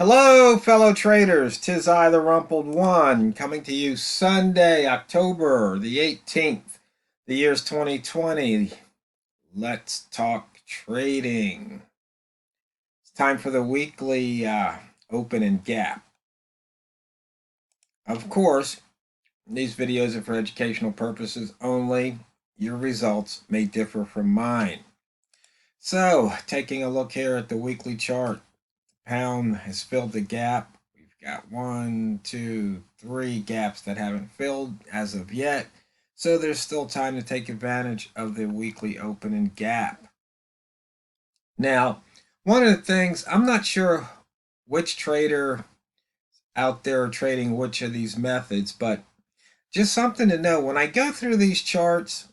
Hello, fellow traders. 'Tis I, the Rumpled One, coming to you Sunday, October the 18th. The year's 2020. Let's talk trading. It's time for the weekly open and gap. Of course, these videos are for educational purposes only. Your results may differ from mine. So, taking a look here at the weekly chart. Pound has filled the gap. We've got 1, 2, 3 gaps that haven't filled as of yet. So there's still time to take advantage of the weekly open and gap. Now, one of the things, I'm not sure which trader out there are trading which of these methods, but just something to know. When I go through these charts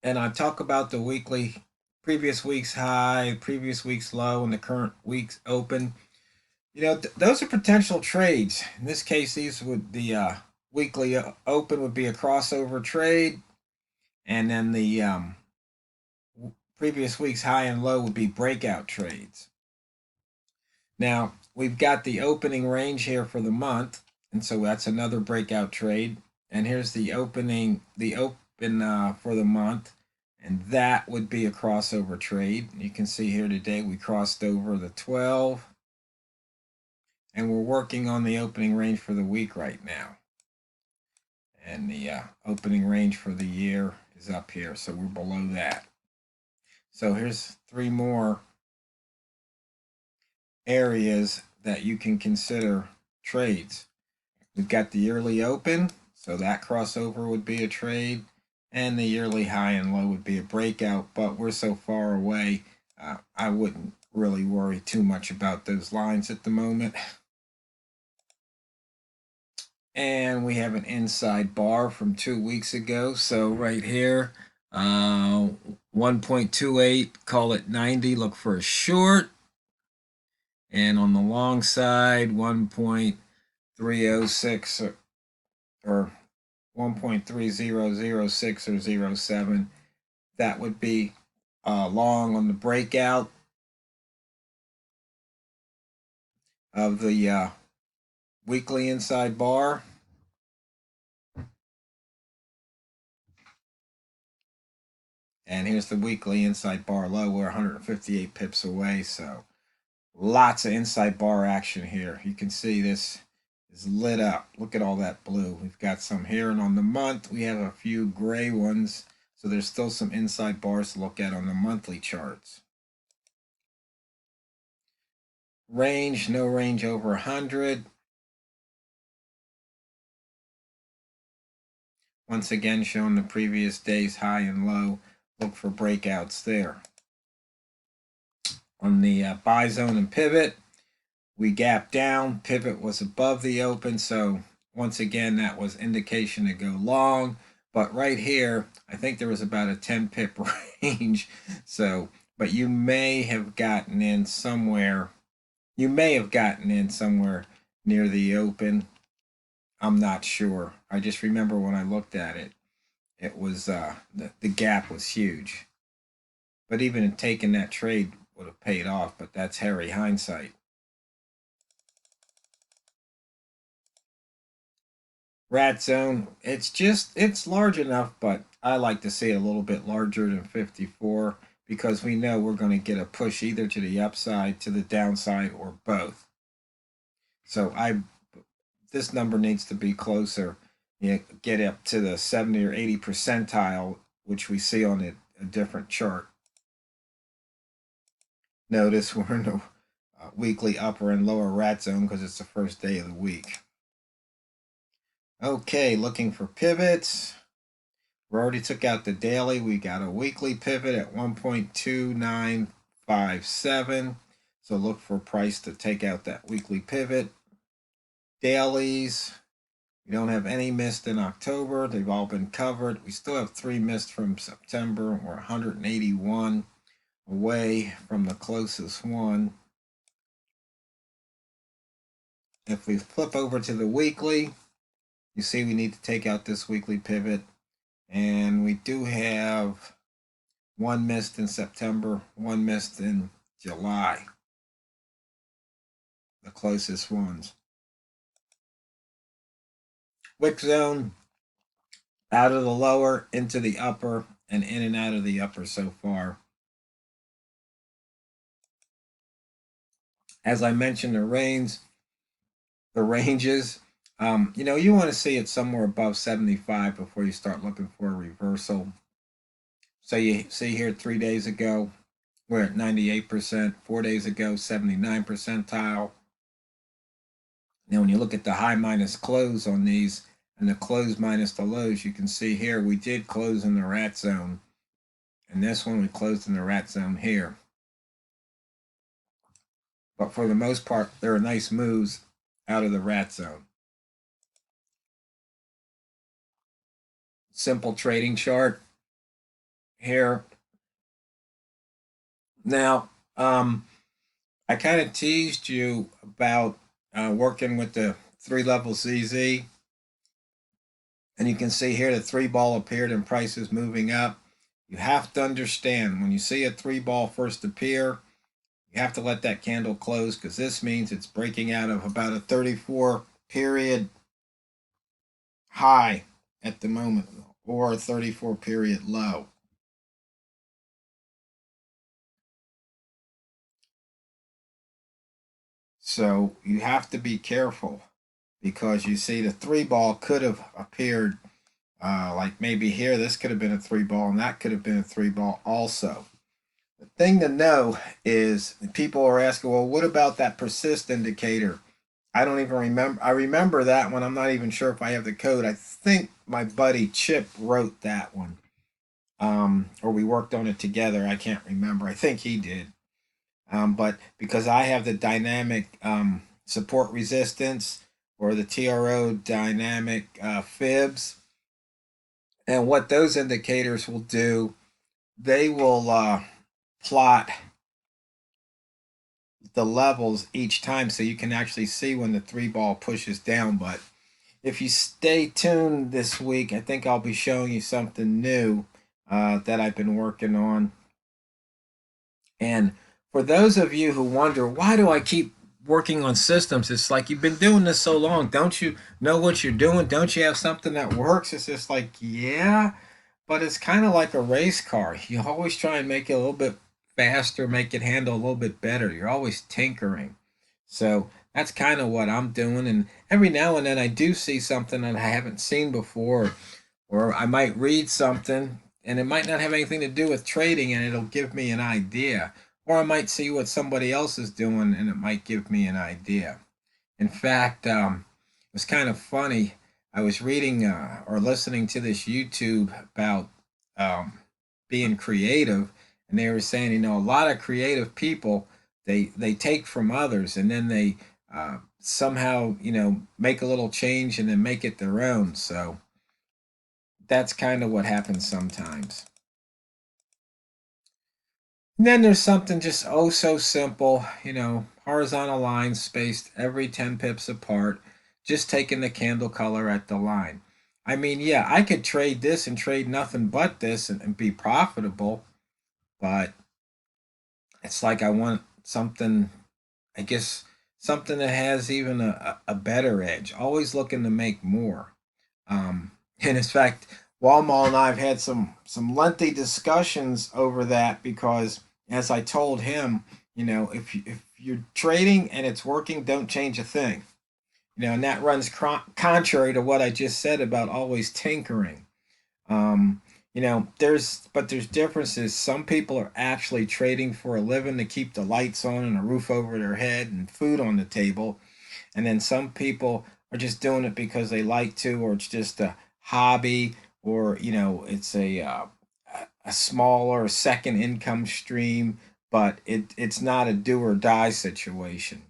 and I talk about the weekly, previous week's high, previous week's low, and the current week's open, those are potential trades. In this case, these would the weekly open would be a crossover trade, and then the previous week's high and low would be breakout trades. Now we've got the opening range here for the month, and so that's another breakout trade. And here's the open for the month, and that would be a crossover trade. You can see here today we crossed over the 12. And we're working on the opening range for the week right now. And the opening range for the year is up here, so we're below that. So here's 3 more areas that you can consider trades. We've got the yearly open, so that crossover would be a trade, and the yearly high and low would be a breakout, but we're so far away, I wouldn't really worry too much about those lines at the moment. And we have an inside bar from 2 weeks ago. So right here, 1.28, call it 90, look for a short. And on the long side, 1.306 or 1.3006 or 07. That would be long on the breakout of the weekly inside bar. And here's the weekly inside bar low. We're 158 pips away, so lots of inside bar action here. You can see this is lit up. Look at all that blue. We've got some here, and on the month we have a few gray ones, so there's still some inside bars to look at on the monthly charts. Range, no range over 100. Once again, showing the previous day's high and low. Look for breakouts there. On the buy zone and pivot, we gapped down. Pivot was above the open, so once again, that was indication to go long. But right here, I think there was about a 10 pip range. So, but you may have gotten in somewhere. You may have gotten in somewhere near the open. I'm not sure. I just remember when I looked at it, it was the gap was huge. But even in taking that trade would have paid off, but that's hairy hindsight. Rat zone, it's large enough, but I like to see it a little bit larger than 54 because we know we're going to get a push either to the upside, to the downside, or both. So this number needs to be closer. Get up to the 70 or 80 percentile, which we see on a different chart. Notice we're in the weekly upper and lower rat zone because it's the first day of the week. Okay, looking for pivots. We already took out the daily. We got a weekly pivot at 1.2957. So look for price to take out that weekly pivot. Dailies, we don't have any missed in October. They've all been covered. We still have 3 missed from September. We're 181 away from the closest one. If we flip over to the weekly, you see we need to take out this weekly pivot. And we do have 1 missed in September, 1 missed in July. The closest ones. Wick zone, out of the lower into the upper and in and out of the upper so far. As I mentioned, the ranges, you want to see it somewhere above 75 before you start looking for a reversal. So you see here 3 days ago, we're at 98%, 4 days ago, 79 percentile. Now, when you look at the high minus close on these and the close minus the lows, you can see here we did close in the rat zone. And this one we closed in the rat zone here. But for the most part, there are nice moves out of the rat zone. Simple trading chart here. Now, I kind of teased you about working with the 3-level ZZ. And you can see here the 3-ball appeared and prices moving up. You have to understand, when you see a 3-ball first appear, you have to let that candle close, because this means it's breaking out of about a 34 period high at the moment, or a 34 period low. So you have to be careful, because you see the 3-ball could have appeared like maybe here, this could have been a 3-ball, and that could have been a 3-ball also. The thing to know is people are asking, well, what about that persist indicator? I don't even remember. I remember that one. I'm not even sure if I have the code. I think my buddy Chip wrote that one. Or we worked on it together. I can't remember. I think he did. But because I have the dynamic support resistance, or the TRO dynamic fibs, and what those indicators will do, they will plot the levels each time, so you can actually see when the 3-ball pushes down. But if you stay tuned this week, I think I'll be showing you something new that I've been working on. And for those of you who wonder, why do I keep working on systems? It's like, you've been doing this so long. Don't you know what you're doing? Don't you have something that works? It's just like, yeah, but it's kind of like a race car. You always try and make it a little bit faster, make it handle a little bit better. You're always tinkering. So that's kind of what I'm doing. And every now and then I do see something that I haven't seen before, or I might read something and it might not have anything to do with trading, and it'll give me an idea. Or I might see what somebody else is doing and it might give me an idea. In fact, it was kind of funny. I was reading or listening to this YouTube about being creative, and they were saying, a lot of creative people, they take from others, and then they somehow make a little change and then make it their own. So that's kind of what happens sometimes. And then there's something just oh so simple, horizontal lines spaced every 10 pips apart, just taking the candle color at the line. I mean, yeah, I could trade this and trade nothing but this and be profitable, but it's like I want something, I guess, something that has even a better edge, always looking to make more. And in fact, Walmall and I have had some lengthy discussions over that, because as I told him, if you're trading and it's working, don't change a thing. And that runs contrary to what I just said about always tinkering. There's differences. Some people are actually trading for a living to keep the lights on and a roof over their head and food on the table. And then some people are just doing it because they like to, or it's just a hobby, or it's a smaller second income stream, but it's not a do or die situation.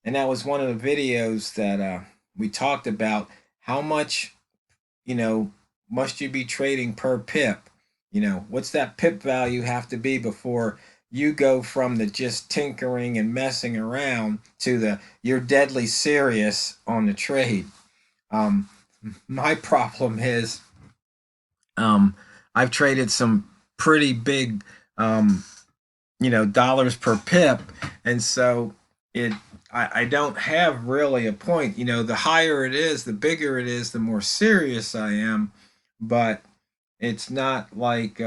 And that was one of the videos that we talked about. How much must you be trading per pip? What's that pip value have to be before you go from the just tinkering and messing around to the you're deadly serious on the trade? My problem is I've traded some pretty big dollars per pip, and so I don't have really a point. The higher it is, the bigger it is, the more serious I am. But it's not like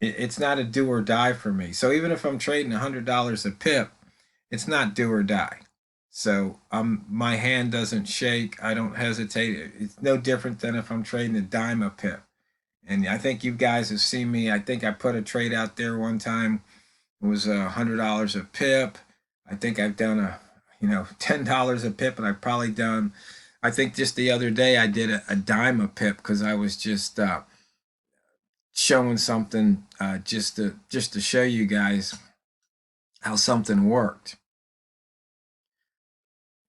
it's not a do or die for me. So even if I'm trading $100 a pip, it's not do or die. So my hand doesn't shake. I don't hesitate. It's no different than if I'm trading a dime a pip. And I think you guys have seen me. I think I put a trade out there one time. It was $100 a pip. I think I've done $10 a pip, and I've probably done. I think just the other day I did a dime a pip because I was just showing something just to show you guys how something worked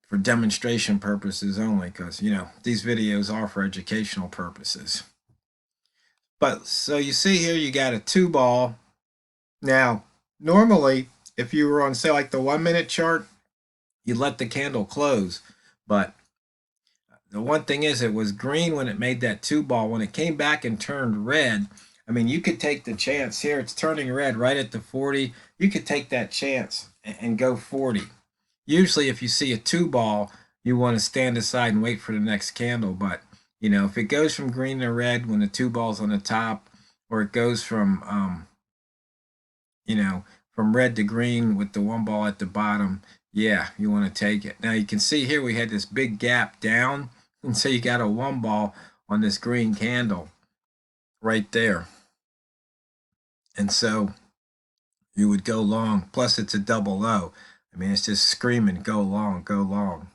for demonstration purposes only, because these videos are for educational purposes. But so you see here, you got a 2-ball. Now, normally, if you were on, say, like the 1-minute chart, you let the candle close. But the one thing is, it was green when it made that 2-ball. When it came back and turned red, I mean, you could take the chance here. It's turning red right at the 40. You could take that chance and go 40. Usually, if you see a 2-ball, you want to stand aside and wait for the next candle. But if it goes from green to red when the 2-ball's on the top, or it goes from from red to green with the 1-ball at the bottom, yeah, you want to take it. Now you can see here we had this big gap down, and so you got a 1-ball on this green candle right there. And so you would go long. Plus it's a double low. I mean, it's just screaming, go long, go long.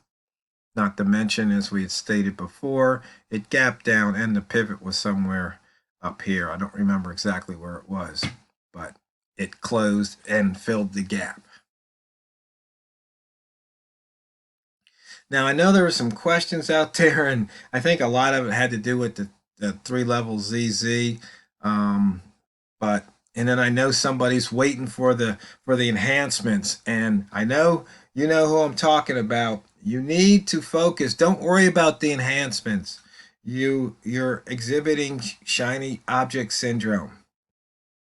Not to mention, as we had stated before, it gapped down and the pivot was somewhere up here. I don't remember exactly where it was, but it closed and filled the gap. Now, I know there were some questions out there, and I think a lot of it had to do with the 3-level ZZ. But and then I know somebody's waiting for the enhancements, and I know you know who I'm talking about. You need to focus. Don't worry about the enhancements. You're exhibiting shiny object syndrome.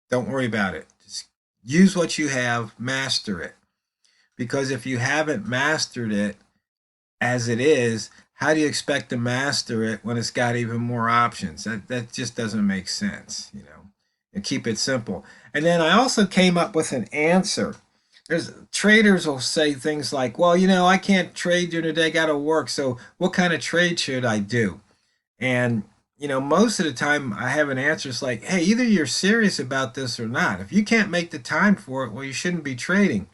Don't worry about it. Just use what you have, master it. Because if you haven't mastered it as it is, how do you expect to master it when it's got even more options? That just doesn't make sense, And keep it simple. And then I also came up with an answer. There's traders will say things like, well, I can't trade during the day, I gotta work, so what kind of trade should I do? And most of the time I have an answer. It's like, hey, either you're serious about this or not. If you can't make the time for it, well, you shouldn't be trading.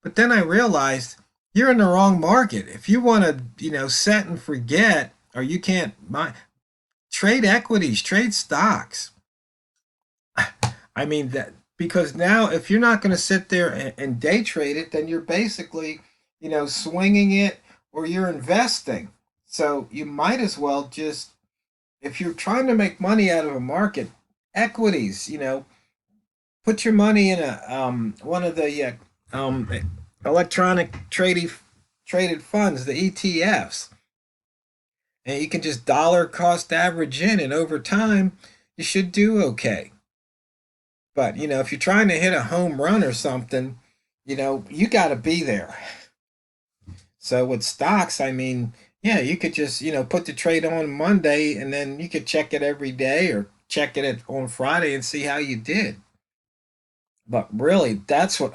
But then I realized you're in the wrong market. If you want to, set and forget, or you can't trade equities, trade stocks. I mean that, because now if you're not going to sit there and day trade it, then you're basically, swinging it, or you're investing. So you might as well just, if you're trying to make money out of a market, equities, put your money in one of the electronic traded funds, the ETFs, and you can just dollar cost average in, and over time you should do okay. But if you're trying to hit a home run or something, you got to be there. So with stocks, I mean, yeah, you could just put the trade on Monday, and then you could check it every day, or check it on Friday and see how you did. But really, that's what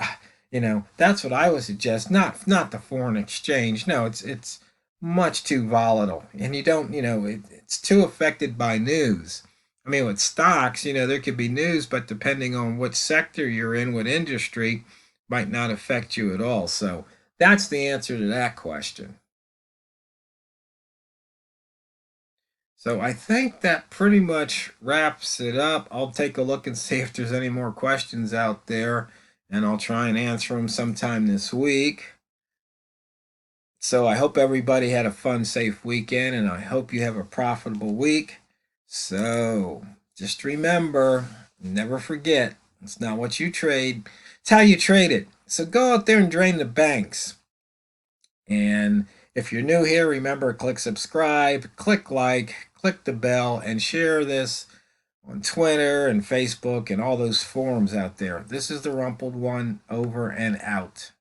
that's what I would suggest. Not the foreign exchange. No, it's much too volatile, and you don't it's too affected by news. I mean, with stocks, there could be news, but depending on what sector you're in, what industry, might not affect you at all. So that's the answer to that question. So I think that pretty much wraps it up. I'll take a look and see if there's any more questions out there, and I'll try and answer them sometime this week. So I hope everybody had a fun, safe weekend, and I hope you have a profitable week. So just remember, never forget, it's not what you trade, it's how you trade it. So go out there and drain the banks. And if you're new here, remember, click subscribe, click like, click the bell, and share this on Twitter and Facebook and all those forums out there. This is the Rumpled One, over and out.